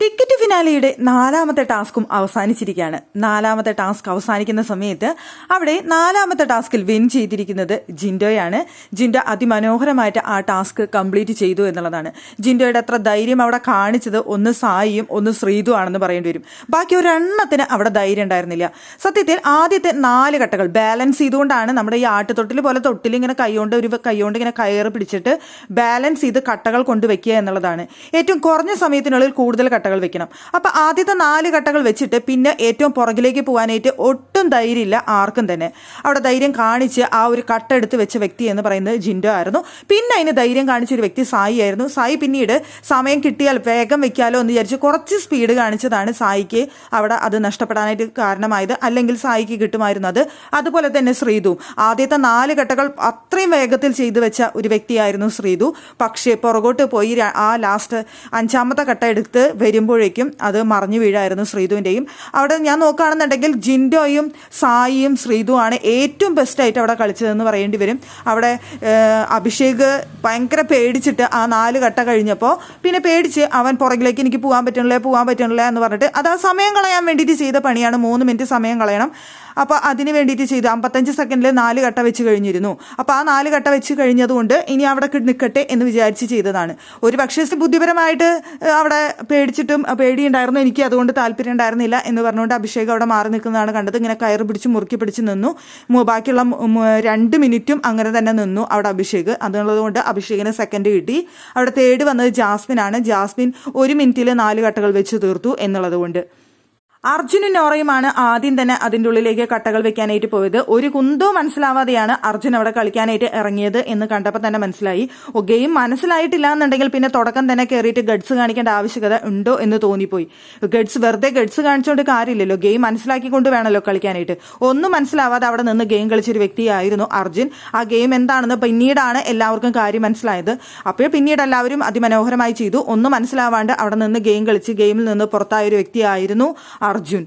Ticket ഫിനാലെയുടെ 4ാമത്തെ ടാസ്കും അവസാനിച്ചിരിക്കുകയാണ്. 4ാമത്തെ task അവസാനിക്കുന്ന സമയത്ത് അവിടെ 4ാമത്തെ ടാസ്കിൽ വിൻ ചെയ്തിരിക്കുന്നത് ജിൻഡോയാണ്. ജിൻഡോ അതിമനോഹരമായിട്ട് ആ ടാസ്ക് കംപ്ലീറ്റ് ചെയ്തു എന്നുള്ളതാണ്. ജിൻഡോയുടെ അത്ര ധൈര്യം അവിടെ കാണിച്ചത് ഒന്ന് സായിയും ഒന്ന് ശ്രീതു ആണെന്ന് പറയേണ്ടി വരും. ബാക്കി ഒരെണ്ണത്തിന് അവിടെ ധൈര്യം ഉണ്ടായിരുന്നില്ല. സത്യത്തിൽ ആദ്യത്തെ 4 കട്ടകൾ ബാലൻസ് ചെയ്തുകൊണ്ടാണ് നമ്മുടെ ഈ ആട്ടുതൊട്ടിൽ പോലെ തൊട്ടിൽ ഇങ്ങനെ കൈകൊണ്ട് ഇങ്ങനെ കയറ് പിടിച്ചിട്ട് ബാലൻസ് ചെയ്ത് കട്ടകൾ കൊണ്ടുവയ്ക്കുക എന്നുള്ളതാണ്. ഏറ്റവും കുറഞ്ഞ സമയത്തിനുള്ളിൽ കൂടുതൽ കട്ടകൾ വെക്കണം. അപ്പൊ ആദ്യത്തെ 4 കട്ടകൾ വെച്ചിട്ട് പിന്നെ ഏറ്റവും പുറകിലേക്ക് പോകാനായിട്ട് ഒട്ടും ധൈര്യമില്ല ആർക്കും തന്നെ. അവിടെ ധൈര്യം കാണിച്ച് ആ ഒരു കട്ട എടുത്ത് വെച്ച വ്യക്തി എന്ന് പറയുന്നത് ജിൻഡോ ആയിരുന്നു. പിന്നെ അതിന് ധൈര്യം കാണിച്ച ഒരു വ്യക്തി സായി ആയിരുന്നു. സായി പിന്നീട് സമയം കിട്ടിയാൽ വേഗം വെക്കാലോ എന്ന് വിചാരിച്ച് കുറച്ച് സ്പീഡ് കാണിച്ചതാണ് സായിക്ക് അവിടെ അത് നഷ്ടപ്പെടാനായിട്ട് കാരണമായത്. അല്ലെങ്കിൽ സായിക്ക് കിട്ടുമായിരുന്നു അത്. അതുപോലെ തന്നെ ശ്രീതു ആദ്യത്തെ 4 കട്ടകൾ അത്രയും വേഗത്തിൽ ചെയ്തു വെച്ച ഒരു വ്യക്തിയായിരുന്നു ശ്രീതു. പക്ഷേ പുറകോട്ട് പോയി ആ ലാസ്റ്റ് 5ാമത്തെ കട്ട എടുത്ത് വരുമ്പോഴേക്കും അത് മറിഞ്ഞു വീഴായിരുന്നു ശ്രീതുവിൻ്റെയും. അവിടെ ഞാൻ നോക്കുകയാണെന്നുണ്ടെങ്കിൽ ജിൻഡോയും സായിയും ശ്രീതുവാണ് ഏറ്റവും ബെസ്റ്റായിട്ട് അവിടെ കളിച്ചതെന്ന് പറയേണ്ടി വരും. അവിടെ അഭിഷേക് ഭയങ്കര പേടിച്ചിട്ട് ആ 4 കട്ട കഴിഞ്ഞപ്പോൾ പിന്നെ പേടിച്ച് അവൻ പുറകിലേക്ക് എനിക്ക് പോകാൻ പറ്റണില്ല എന്ന് പറഞ്ഞിട്ട് അത് ആ സമയം കളയാൻ വേണ്ടിയിട്ട് ചെയ്ത പണിയാണ്. 3 മിനിറ്റ് സമയം കളയണം. അപ്പോൾ അതിന് വേണ്ടിയിട്ട് ചെയ്തു 55 സെക്കൻഡിൽ 4 കട്ട വെച്ച് കഴിഞ്ഞിരുന്നു. അപ്പോൾ ആ 4 കട്ട വെച്ച് കഴിഞ്ഞതുകൊണ്ട് ഇനി അവിടെ നിൽക്കട്ടെ എന്ന് വിചാരിച്ച് ചെയ്തതാണ്. ഒരു പക്ഷേ ബുദ്ധിപരമായിട്ട് അവിടെ പേടിയുണ്ടായിരുന്നു. എനിക്ക് അതുകൊണ്ട് താല്പര്യം ഉണ്ടായിരുന്നില്ല എന്ന് പറഞ്ഞുകൊണ്ട് അഭിഷേക് അവിടെ മാറി നിൽക്കുന്നതാണ് കണ്ടത്. ഇങ്ങനെ കയറ് പിടിച്ച് മുറുക്കി പിടിച്ച് നിന്നു. ബാക്കിയുള്ള 2 മിനിറ്റും അങ്ങനെ തന്നെ നിന്നു അവിടെ അഭിഷേക്. അതുള്ളതുകൊണ്ട് അഭിഷേകിന് സെക്കൻഡ് കിട്ടി. അവിടെ തേർഡ് വന്നത് ജാസ്മിനാണ്. ജാസ്മിൻ 1 മിനിറ്റിൽ 4 കട്ടകൾ വെച്ച് തീർത്തു എന്നുള്ളത് കൊണ്ട്. അർജുനും നോറയുമാണ് ആദ്യം തന്നെ അതിൻ്റെ ഉള്ളിലേക്ക് കട്ടകൾ വെക്കാനായിട്ട് പോയത്. ഒരു കുന്തവും മനസ്സിലാവാതെയാണ് അർജുൻ അവിടെ കളിക്കാനായിട്ട് ഇറങ്ങിയത് എന്ന് കണ്ടപ്പോൾ തന്നെ മനസ്സിലായി. ഗെയിം മനസ്സിലായിട്ടില്ല എന്നുണ്ടെങ്കിൽ പിന്നെ തുടക്കം തന്നെ കയറിയിട്ട് ഗഡ്സ് കാണിക്കേണ്ട ആവശ്യകത ഉണ്ടോ എന്ന് തോന്നിപ്പോയി. വെറുതെ ഗഡ്സ് കാണിച്ചുകൊണ്ട് കാര്യമില്ലല്ലോ. ഗെയിം മനസ്സിലാക്കിക്കൊണ്ട് വേണമല്ലോ കളിക്കാനായിട്ട്. ഒന്നും മനസ്സിലാവാതെ അവിടെ നിന്ന് ഗെയിം കളിച്ചൊരു വ്യക്തിയായിരുന്നു അർജുൻ. ആ ഗെയിം എന്താണെന്ന് പിന്നീടാണ് എല്ലാവർക്കും കാര്യം മനസ്സിലായത്. അപ്പോൾ പിന്നീട് എല്ലാവരും അതിമനോഹരമായി ചെയ്തു. ഒന്നും മനസ്സിലാവാണ്ട് അവിടെ നിന്ന് ഗെയിം കളിച്ച് ഗെയിമിൽ നിന്ന് പുറത്തായ ഒരു വ്യക്തിയായിരുന്നു അർജുൻ.